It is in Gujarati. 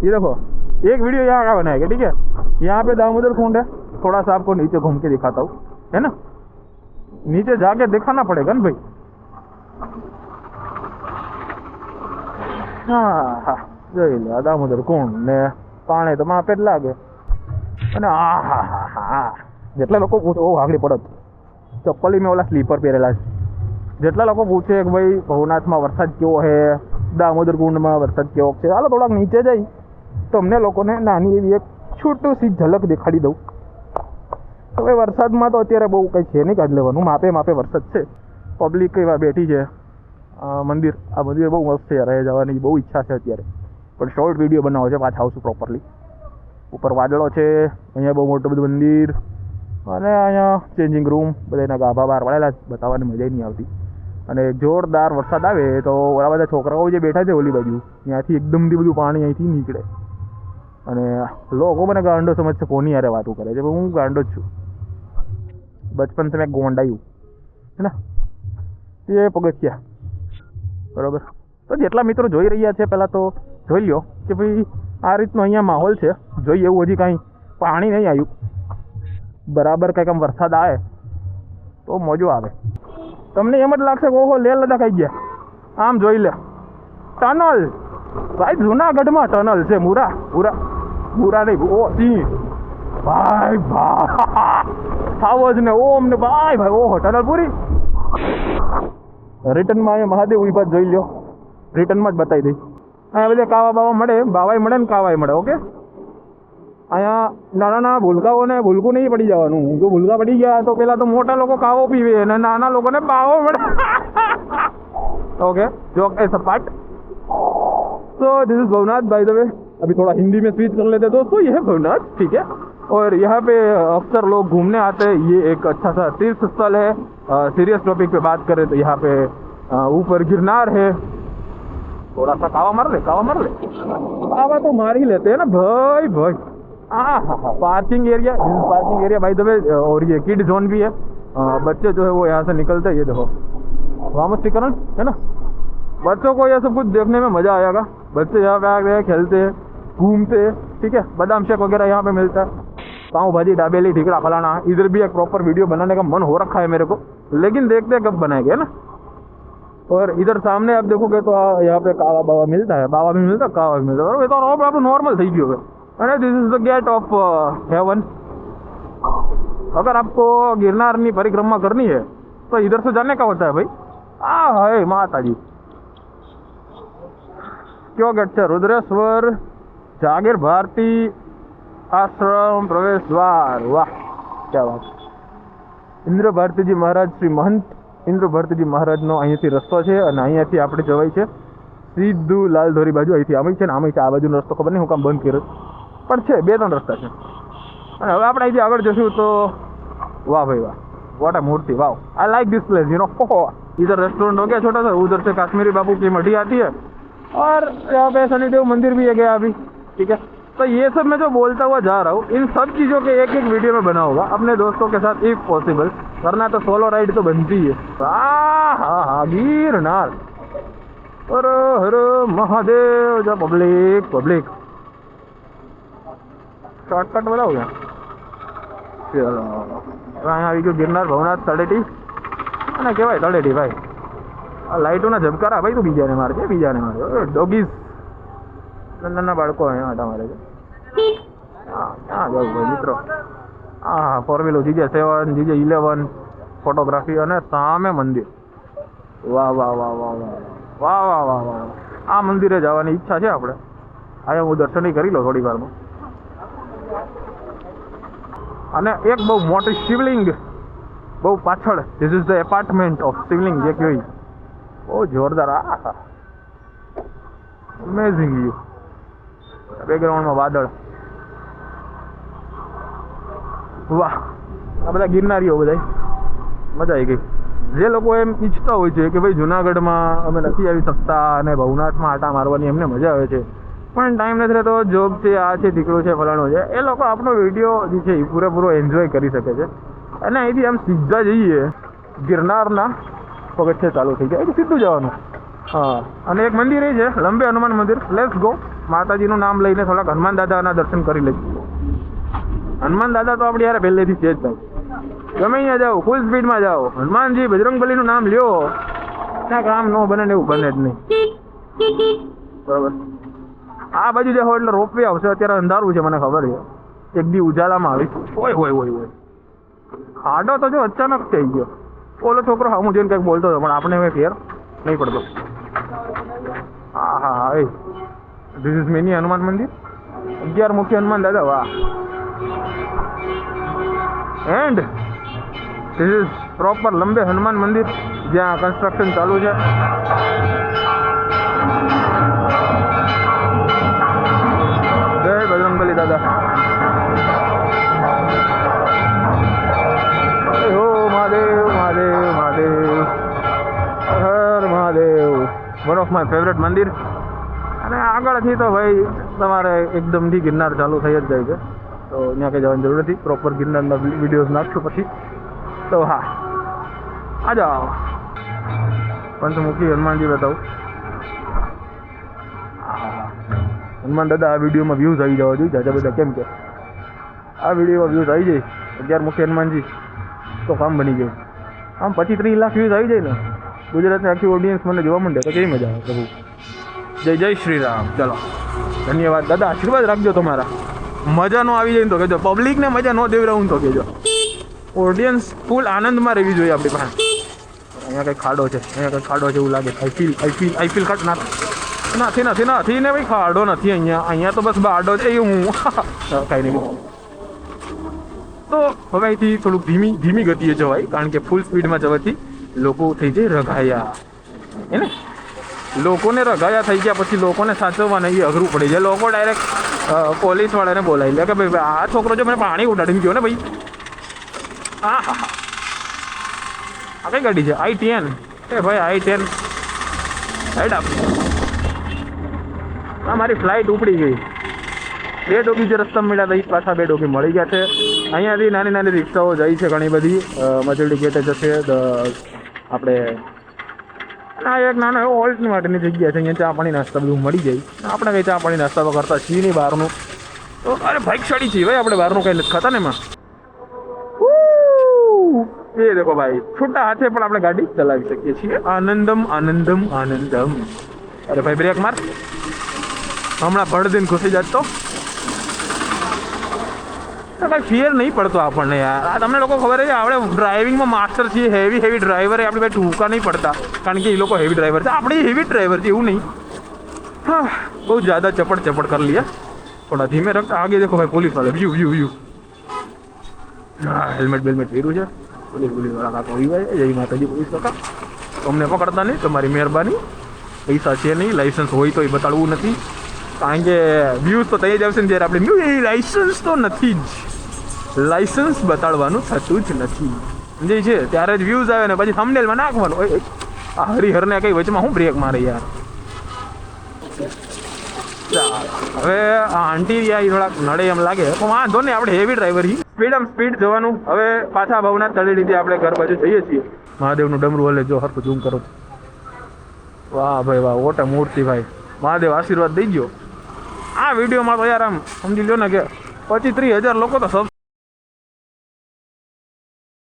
ये देखो एक वीडियो यहाँ का बनाएगा, ठीक है। यहाँ पे दामोदर कुंड है, थोड़ा सा आपको नीचे घूम के दिखाता हूँ, है ना। नीचे जाके दिखाना पड़ेगा ना भाई। हाँ हाँ જોઈ લે દામોદર કુંડ ને પાણી તો માપે જ લાગે અને આ હા હા હા જેટલા લોકો પૂછે ઓ આગળ પડત ચપ્પલી મેં ઓલા સ્લીપર પહેરેલા છે। જેટલા લોકો પૂછે કે ભાઈ ભવનાથમાં વરસાદ કેવો છે, દામોદર કુંડમાં વરસાદ કેવો છે, હાલો થોડાક નીચે જઈ તમને લોકોને નાની એવી એક છોટું ઝલક દેખાડી દઉં। હવે વરસાદમાં તો અત્યારે બહુ કંઈ છે નહીં કાઢ લેવાનું, માપે માપે વરસાદ છે। પબ્લિક એવા બેઠી છે। મંદિર આ મંદિર બહુ મસ્ત છે, રહે જવાની બહુ ઈચ્છા છે અત્યારે, પણ શોર્ટ વિડીયો બનાવો છે, પાછા આવશું પ્રોપરલી। ઉપર વાદળો છે, અહીંયા બહુ મોટું બધું મંદિર અને અહીંયા ચેન્જિંગ રૂમ બધાના ગાભા બહાર પડેલા બતાવવાની મજા નહીં આવતી। અને જોરદાર વરસાદ આવે તો ઓલા બધા છોકરાઓ જે બેઠા છે ઓલી બાજુ ત્યાંથી એકદમથી બધું પાણી અહીંથી નીકળે અને લોકો મને ગાંડો સમજશે કોની યારે વાતો કરે છે, હું ગાંડો જ છું। બચપન से मैं गोंडाયું है ना। એ પગથિયા બરાબર। તો જેટલા મિત્રો જોઈ રહ્યા છે પહેલાં તો જોઈ લો કે ભાઈ આ રીતનો અહીંયા માહોલ છે। જોઈએ એવું હજી કાંઈ પાણી નહીં આવ્યું, બરાબર કંઈક આમ વરસાદ આવે તો મજો આવે। તમને એમ જ લાગશે કે ઓહો લેહ લદ્દાખ આવી ગયા। આમ જોઈ લે ટનલ, ભાઈ જુનાગઢમાં ટનલ છે। મુરા મુરા મુરા નહીં ઓ સિંહ ભાઈ સાવજ ને ઓમ ને ભાઈ ભાઈ ઓહો ટનલ પૂરી। રિટર્નમાં અહીંયા મહાદેવ ઉભા જોઈ લો, રિટર્નમાં જ બતાવી દઈ। અહીંયા બધા કાવા બાવા મળે, બાવાય મળે ને કાવાય મળે। ઓકે અહીંયા નાના નાના ભૂલકાઓને ભૂલકું નહીં પડી જવાનું, જો ભૂલકા પડી ગયા તો પેલા તો મોટા લોકો કાવો પીવે અને નાના લોકોને બાવો મળે। ओके जोक ए सपाट। तो this is Bhavnath by the way. अभी थोड़ा हिंदी में स्विच कर लेते दोस्तों। ये है भवनाथ, ठीक है। और यहाँ पे अक्सर लोग घूमने आते हैं। ये एक अच्छा सा तीर्थ स्थल है। सीरियस टॉपिक पे बात करें तो यहाँ पे ऊपर गिरनार है। थोड़ा सा कावा मार ले, कावा मार ले, कावा तो मार ही लेते हैं ना भाई भाई। हाँ हाँ हाँ parking area, parking area by the way. और ये किड जोन भी है, बच्चे जो है वो यहाँ से निकलते हैं। ये देखो वामस्तीकरण है ना। बच्चों को यह सब कुछ देखने में मज़ा आएगा। बच्चे यहाँ पे आके खेलते हैं, घूमते हैं, ठीक है। बादाम शेक वगैरह यहाँ पे मिलता है, पाव भाजी, दाबेली, ढिकड़ा फलाना। इधर भी एक प्रॉपर वीडियो बनाने का मन हो रखा है मेरे को, लेकिन देखते हैं कब बनाएंगे, है ना। और इधर सामने आप देखोगे तो यहाँ पे कावा बावा मिलता है, बावा भी मिलता है, कावा भी मिलता है। ये तो आप नॉर्मल થઈ ગયું है। अरे this is the gate of heaven. अगर आपको गिरनार की परिक्रमा करनी है तो इधर से जाने का होता है भाई। है माता जी क्यों गेट છે रुद्रेश्वर जागीर भारती आश्रम प्रवेश द्वार। वाह क्या बात। इंद्र भारतीजी महाराज श्री महंत इंद्र भारतीजी महाराजનો અહીંથી રસ્તો છે અને અહીંયાથી આપણે જવાય છે સીધું લાલધોરી બાજુ। અહીંથી આમે છે ને આમે છે, આ બાજુનો રસ્તો ખબર નહીં હું કામ બંધ કર્યો પણ છે, 2-3 રસ્તા છે। અને હવે આપણે અહીંથી આગળ જશું તો वाह भाई वाह व्हाट अ मूर्ति। वाह I like this place you know. इधर रेस्टोरेंट हो गया छोटा सा, उधर से काश्मीरी बाबू की मढ़ी आती है और यहाँ पे शनिदेव मंदिर भी है गया अभी, ठीक है। तो ये सब मैं जो बोलता हुआ जा रहा हूँ इन सब चीज़ों के एक एक वीडियो में बना होगा अपने दोस्तों के साथ इफ पॉसिबल। करना तो सोलो राइड तो बनती है। हाँ हाँ गिरनार हर हर महादेव। जो पब्लिक पब्लिक शॉर्टकट बताओ क्या। चलो અહીંયા આવી ગયું ગિરનાર ભવનાથ તળેટી અને કહેવાય તળેટી ભાઈ। આ લાઇટોના ઝબકારા ભાઈ તું બીજાને મારજે, બીજાને મારજે। ડોગીઝ નાના બાળકો અહીંયા આટા મારે છે। હા ક્યાં જવું ભાઈ મિત્રો। હા 4 વ્હીલર GJ7 GJ11 ફોટોગ્રાફી અને સામે મંદિર। વાહ વાહ વાહ વાહ વાહ વાહ વાહ વાહ। આ મંદિરે જવાની ઈચ્છા છે આપણે। અહીંયા હું દર્શન કરી લો થોડી વારમાં। અને એક બહુ મોટી શિવલિંગ બહુ પાછળ। This is the apartment of Shivling જે કહેવાય બહુ જોરદાર। અમેઝિંગ વ્યૂ, બેકગ્રાઉન્ડમાં વાદળ। વાહ આ બધા ગિરનારીઓ બધા મજા આવી ગઈ। જે લોકો એમ ઈચ્છતા હોય છે કે ભાઈ જુનાગઢમાં અમે નથી આવી શકતા અને ભવનાથમાં આટા મારવાની એમને મજા આવે છે પણ ટાઈમ નથી રહેતો, જોબ છે, આ છે, દીકરો છે, ફલાણો છે, એ લોકો આપણો વિડીયો જે છે એ પૂરેપૂરો એન્જોય કરી શકે છે। અને અહીંથી આમ સીધા જઈએ गिरनार पगथिया चालू थी गया सीधू जवानुं। हाँ अने एक मंदिर है लंबे हनुमान मंदिर। Let's go. માતાજીનું નામ લઈને થોડાક હનુમાન દાદાના દર્શન કરી લઈએ. હનુમાન દાદા તો આપણે યાર પહેલેથી છે જ ભાઈ. ગમે અહીંયા જાઓ, ફૂલ સ્પીડમાં જાઓ, હનુમાનજી બજરંગબલીનું નામ લ્યો, ત્યાં કામ ન બને ને એવું બને જ નહીં. બરાબર. આ બાજુ જે હોય એટલે રોપવે આવશે. અત્યારે અંધારું છે, મને ખબર છે. એક દી ઉજાલામાં આવી હોય ખાડો તો જો અચાનક થઈ ગયો. ઓલો છોકરો હું જોઈને કંઈક બોલતો હતો, પણ આપણે હવે ફેર નહીં પડતો. હા એ ધીસ ઇઝ મિની હનુમાન મંદિર. 11 મુખ્ય હનુમાન દાદા. વાહ. And this is proper લંબે Hanuman મંદિર, જ્યાં કન્સ્ટ્રક્શન ચાલુ છે. જય બજરંગબલી દાદા. વન ઓફ માય ફેવરેટ મંદિર. અને આગળથી તો ભાઈ તમારે એકદમથી ગિરનાર ચાલુ થઈ જ જાય છે, તો અહીંયા કંઈ જવાની જરૂર નથી. પ્રોપર ગિરનારના વિડીયોઝ નાખશું પછી. તો હા, આ જાઓ. પંચમુખી હનુમાનજી બતાવું. હનુમાન દાદા આ વિડીયોમાં વ્યૂઝ આવી જવા જોઈએ જાજા બધા. કેમ કે આ વિડીયોમાં વ્યૂઝ આવી જાય 11 મુખ્ય હનુમાનજી તો કામ બની જાય. આમ 25-30 લાખ વ્યૂઝ આવી જાય ને, ગુજરાતની આખી ઓડિયન્સ મને જોવા માંડે તો કેવી મજા આવે. પ્રભુ જય શ્રી રામ. ચલો, ધન્યવાદ દાદા. આશીર્વાદ રાખજો તમારા. મજા નો આવી જાય ને તો કહેજો, પબ્લિકને મજા ન દેવરાવું તો કહેજો. ઓડિયન્સ ફૂલ આનંદમાં રહેવી જોઈએ આપણી પાસે. અહીંયા કંઈક ખાડો છે, એવું લાગે. આઈ ફીલ કટ નથી ને ભાઈ, ખાડો નથી અહીંયા તો બસ બાડો છે. હું કાંઈ નહીં. તો હવે અહીંથી થોડુંક ધીમી ગતિએ જવાય, કારણ કે ફૂલ સ્પીડમાં જવાથી લોકો થઈ જાય રઘાયા. એને લોકોને રઘાયા થઈ ગયા પછી લોકોને સાચવવાને એ અઘરું પડી જાય. લોકો ડાયરેક્ટ પોલીસવાળાને બોલાવી લે કે ભાઈ આ છોકરો જો મને પાણી ઉડાડીને ગયો ને ભાઈ. આ કઈ ગાડી છે? I-10. એ ભાઈ I-10 સાઈડ આપ. આ મારી ફ્લાઇટ ઉપડી ગઈ. 2 ડોગી જે રસ્તા મળ્યા હતા એ પાછા 2 ડોગી મળી ગયા છે. અહીંયાથી નાની રિક્ષાઓ જાય છે ઘણી બધી. મજડી ગેટે જશે. આપણે આ એક નાનો એવો હોલ્ટ માટેની જગ્યા છે. અહીંયા ચા પાણી નાસ્તા બધું મળી જાય. આપણે કંઈ ચા પાણી નાસ્તા કરતા છીએ નહીં બહારનું. તો અરે બાઇક ચડી છીએ ભાઈ આપણે, બહારનું કંઈ નથી ખાતા ને એમાં. એ દેખો ભાઈ, છૂટા હાથે પણ આપણે ગાડી ચલાવી શકીએ છીએ. આનંદમ. અરે ભાઈ બ્રેક માર, હમણાં ભડ દઈને ઘૂસી જાત તો ભાઈ ફિયર નહીં પડતો આપણને યાર. આ તમને લોકો ખબર છે આપણે ડ્રાઇવિંગમાં માસ્ટર છીએ, હેવી ડ્રાઈવર. આપણે ભાઈ ટૂંકા નહીં પડતા, કારણ કે એ લોકો હેવી ડ્રાઈવર છે, આપણે હેવી ડ્રાઈવર છે એવું નહીં. હા, બહુ જ્યાદા ચપડ કરી લીયા. થોડા ધીમે રખતા. આગે દેખો ભાઈ પોલીસ વાળા. વ્યૂ. હા, હેલ્મેટ પહેર્યું છે. પોલીસ વાળા કાકો હોય. જય માતાજી પોલીસ કાકા. તમને પકડતા નહીં, તમારી મહેરબાની. પૈસા છે નહીં, લાઇસન્સ હોય તો એ બતાડવું નથી, કારણ કે વ્યૂઝ તો થઈ જ આવશે ને જ્યારે આપણે લાઇસન્સ તો નથી જ. લાઇસન્સ બતાડવાનું થતું જ નથી જે છે ત્યારે જ વ્યૂઝ આવે ને પછી થંબનેલમાં નાખવાનું. આ હરિહરને કઈ વચમાં હું બ્રેક મારે યાર. હવે આ આંટી યાર થોડાક નડે એમ લાગે, પણ વાંધો નહીં, આપણે હેવી ડ્રાઈવર હી. સ્પીડ જવાનું. હવે પાછા ભવનાથ ચડી લીધી આપણે ઘર બાજુ જઈએ છીએ. મહાદેવનું ડમરું હલે, જો હરખું ઝૂમ કરો. વાહ ભાઈ વાહ, ઓટા મૂર્તિ ભાઈ. મહાદેવ આશીર્વાદ દઈ ગયો. આ વિડીયોમાં તો યાર આમ સમજી લો ને કે 25-30 હજાર લોકો તો